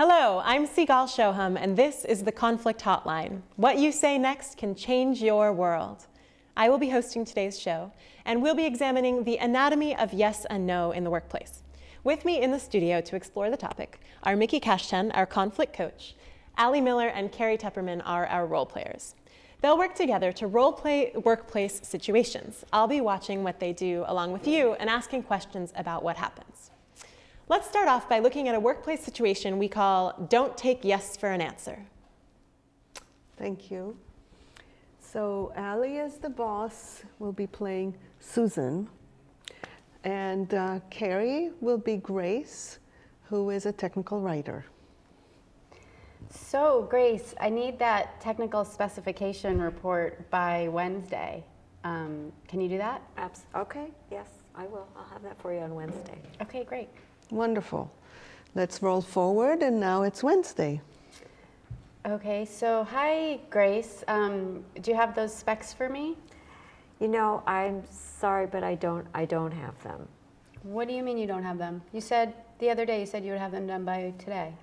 Hello, I'm Sigal Shoham, and this is the Conflict Hotline. What you say next can change your world. I will be hosting today's show, and we'll be examining the anatomy of yes and no in the workplace. With me in the studio to explore the topic are Miki Kashtan, our conflict coach, Ali Miller and Kerry Tepperman are our role players. They'll work together to role-play workplace situations. I'll be watching what they do along with you and asking questions about what happens. Let's start off by looking at a workplace situation we call "Don't take yes for an answer." Thank you. So Ali, as the boss, will be playing Susan, and Kerry will be Grace, who is a technical writer. So, Grace, I need that technical specification report by Wednesday. Can you do that? Okay, yes, I will. I'll have that for you on Wednesday. Okay, great. Wonderful. Let's roll forward, and now it's Wednesday. Okay, so hi, Grace. Do you have those specs for me? You know, I'm sorry, but I don't have them. What do you mean you don't have them? You said the other day you would have them done by today.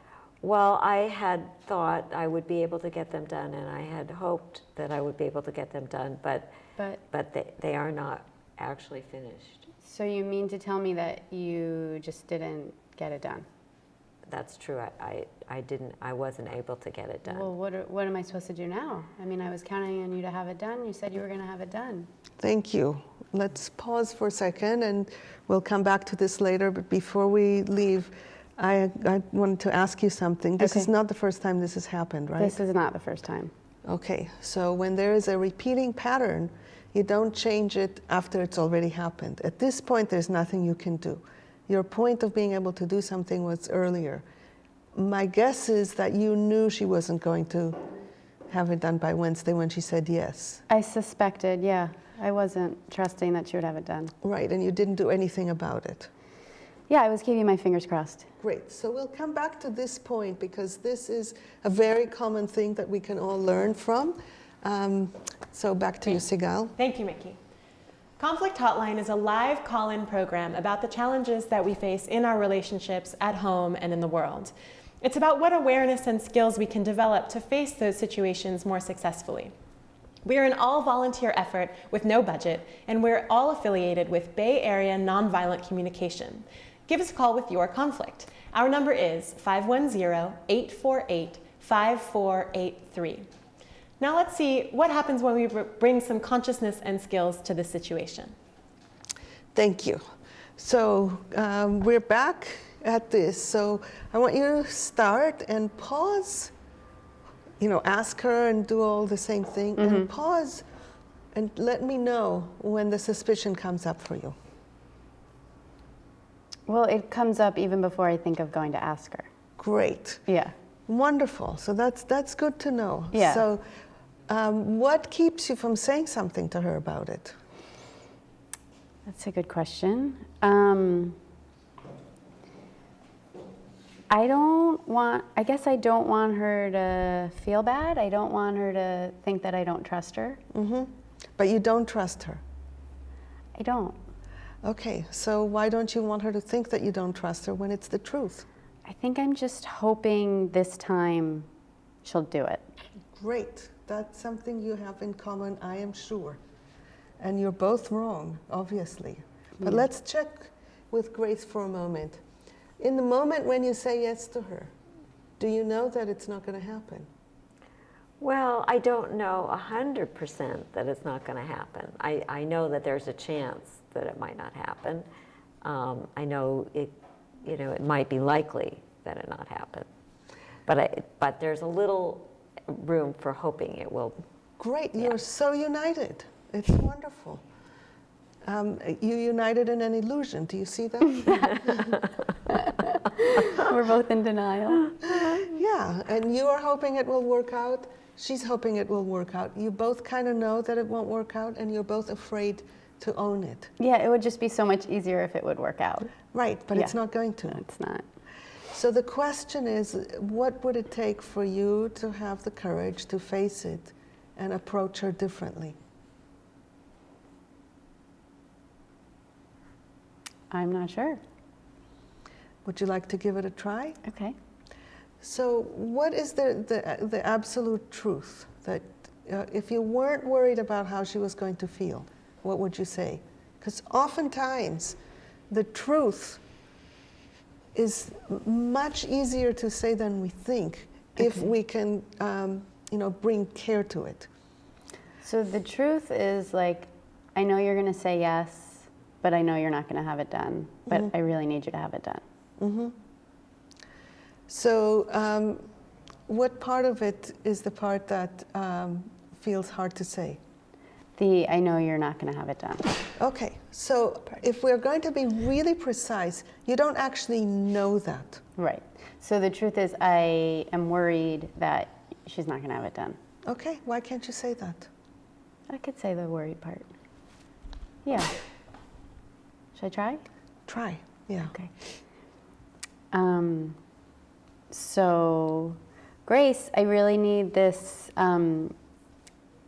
Well, I had thought I would be able to get them done, and I had hoped that I would be able to get them done, but they are not actually finished. So you mean to tell me that you just didn't get it done? That's true. I wasn't able to get it done. Well, what am I supposed to do now? I mean, I was counting on you to have it done. You said you were going to have it done. Thank you. Let's pause for a second, and we'll come back to this later. But before we leave, I wanted to ask you something. This is not the first time this has happened, right? This is not the first time. Okay, so when there is a repeating pattern, you don't change it after it's already happened. At this point, there's nothing you can do. Your point of being able to do something was earlier. My guess is that you knew she wasn't going to have it done by Wednesday when she said yes. I suspected, yeah. I wasn't trusting that she would have it done. Right, and you didn't do anything about it. Yeah, I was keeping my fingers crossed. Great, so we'll come back to this point because this is a very common thing that we can all learn from. So back to you, Sigal. Thank you, Miki. Conflict Hotline is a live call-in program about the challenges that we face in our relationships at home and in the world. It's about what awareness and skills we can develop to face those situations more successfully. We are an all-volunteer effort with no budget, and we're all affiliated with Bay Area Nonviolent Communication. Give us a call with your conflict. Our number is 510-848-5483. Now let's see what happens when we bring some consciousness and skills to the situation. Thank you. So we're back at this. So I want you to start and pause, ask her and do all the same thing, and pause and let me know when the suspicion comes up for you. Well, it comes up even before I think of going to ask her. Great. Yeah. Wonderful. So that's good to know. Yeah. So what keeps you from saying something to her about it? That's a good question. I guess I don't want her to feel bad. I don't want her to think that I don't trust her. Mm-hmm. But you don't trust her? I don't. Okay, so why don't you want her to think that you don't trust her when it's the truth? I think I'm just hoping this time she'll do it. Great. That's something you have in common, I am sure. And you're both wrong, obviously. But let's check with Grace for a moment. In the moment when you say yes to her, do you know that it's not going to happen? Well, I don't know 100% that it's not going to happen. I know that there's a chance that it might not happen. I know it might be likely that it not happen. But there's a little room for hoping it will. Great, you're so united. It's wonderful. You united in an illusion. Do you see that? We're both in denial. Yeah, and you are hoping it will work out. She's hoping it will work out. You both kind of know that it won't work out, and you're both afraid to own it. Yeah, it would just be so much easier if it would work out. Right, but it's not going to. No, it's not. So the question is, what would it take for you to have the courage to face it and approach her differently? I'm not sure. Would you like to give it a try? Okay. So what is the absolute truth? That if you weren't worried about how she was going to feel, what would you say? Because oftentimes the truth is much easier to say than we think if we can, bring care to it. So the truth is, like, I know you're going to say yes, but I know you're not going to have it done. But I really need you to have it done. Mm-hmm. So what part of it is the part that feels hard to say? I know you're not going to have it done. Okay, so if we're going to be really precise, you don't actually know that. Right. So the truth is, I am worried that she's not going to have it done. Okay, why can't you say that? I could say the worried part. Yeah. Should I try? Try, yeah. Okay. So, Grace, I really need this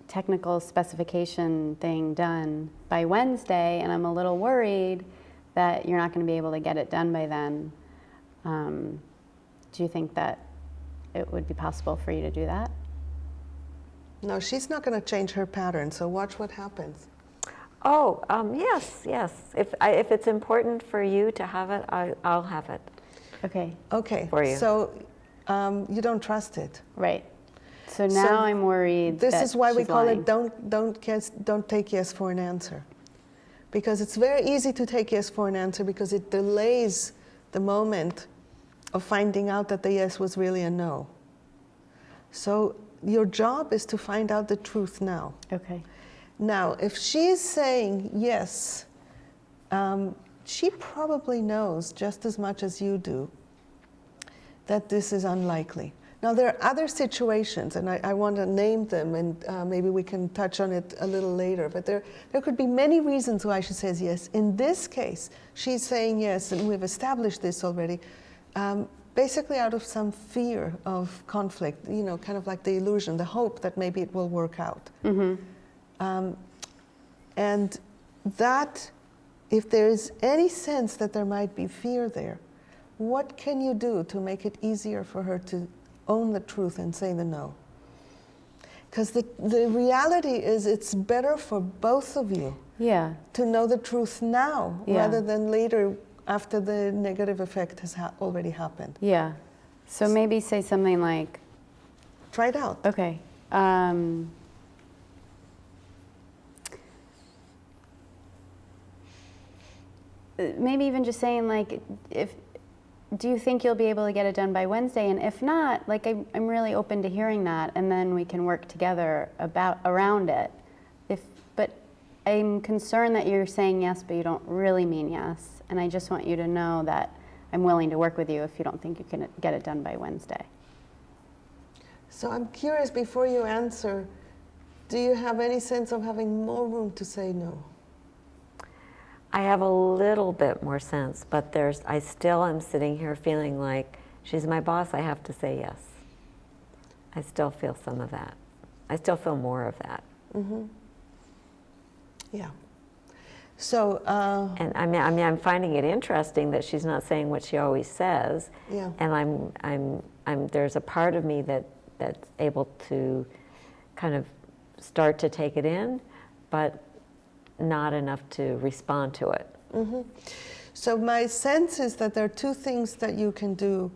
technical specification thing done by Wednesday, and I'm a little worried that you're not going to be able to get it done by then. Do you think that it would be possible for you to do that? No, she's not going to change her pattern, so watch what happens. Oh, yes. If it's important for you to have it, I'll have it. Okay. Okay, for you. So you don't trust it. Right. So now I'm worried. This that is why we she's call lying. it don't take yes for an answer. Because it's very easy to take yes for an answer because it delays the moment of finding out that the yes was really a no. So your job is to find out the truth now. Okay. Now, if she's saying yes, she probably knows just as much as you do that this is unlikely. Now, there are other situations, and I want to name them, and maybe we can touch on it a little later, but there could be many reasons why she says yes. In this case, she's saying yes, and we've established this already, basically out of some fear of conflict, kind of like the illusion, the hope that maybe it will work out. Mm-hmm. And that, if there is any sense that there might be fear there, what can you do to make it easier for her to own the truth and say the no? Because the reality is it's better for both of you to know the truth now rather than later after the negative effect has already happened. Yeah. So maybe say something like... Try it out. Okay. Maybe even just saying, like, do you think you'll be able to get it done by Wednesday? And if not, like, I'm really open to hearing that, and then we can work together around it. But I'm concerned that you're saying yes, but you don't really mean yes. And I just want you to know that I'm willing to work with you if you don't think you can get it done by Wednesday. So I'm curious, before you answer, do you have any sense of having more room to say no? I have a little bit more sense, but I still am sitting here feeling like she's my boss, I have to say yes. I still feel some of that. I still feel more of that. Mm-hmm. Yeah. So, and I mean, I'm finding it interesting that she's not saying what she always says. Yeah. And there's a part of me that's able to kind of start to take it in, but not enough to respond to it. Mm-hmm. So my sense is that there are two things that you can do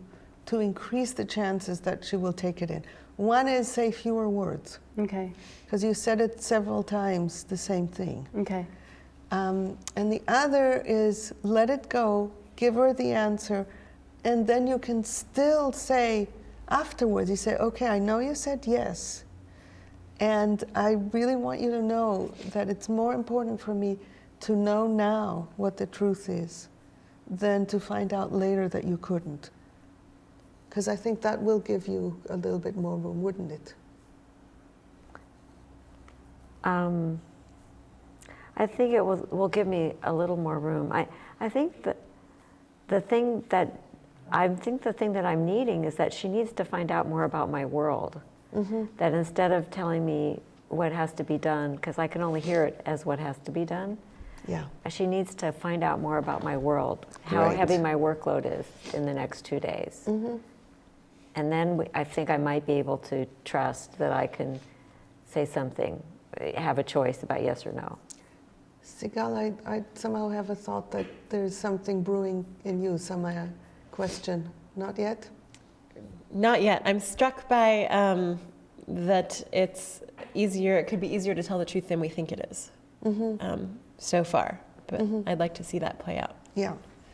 to increase the chances that she will take it in. One is say fewer words. Okay. Because you said it several times, the same thing. Okay. And the other is let it go, give her the answer, and then you can still say afterwards, you say, okay, I know you said yes, and I really want you to know that it's more important for me to know now what the truth is than to find out later that you couldn't. Because I think that will give you a little bit more room, wouldn't it? I think it will give me a little more room. I think that the thing that I'm needing is that she needs to find out more about my world. Mm-hmm. That instead of telling me what has to be done, because I can only hear it as what has to be done, she needs to find out more about my world, how heavy my workload is in the next 2 days. Mm-hmm. And then I think I might be able to trust that I can say something, have a choice about yes or no. Sigal, I somehow have a thought that there's something brewing in you, some question. Not yet? Not yet. I'm struck by that it's easier, it could be easier to tell the truth than we think it is so far. But I'd like to see that play out. Yeah.